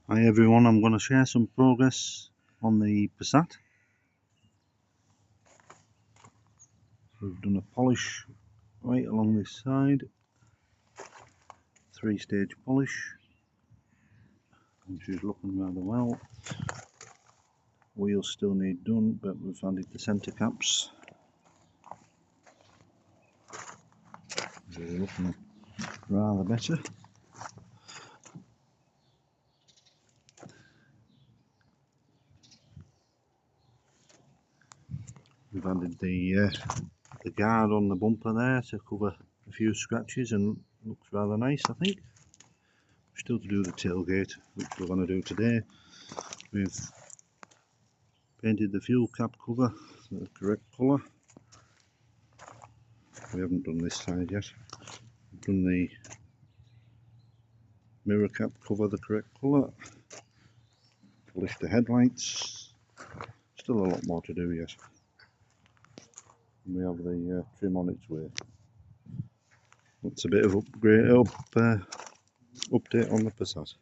Hi everyone, I'm going to share some progress on the Passat. We've done a polish right along this side, 3-stage polish, which is looking rather well. Wheels still need done, but we've added the centre caps. They're looking rather better. We've added the guard on the bumper there to cover a few scratches, and looks rather nice, I think. Still to do the tailgate, which we're going to do today. We've painted the fuel cap cover the correct colour. We haven't done this side yet. We've done the mirror cap cover the correct colour. Polished the headlights. Still a lot more to do yet. And we have the trim on its way. That's a bit of update on the Passat.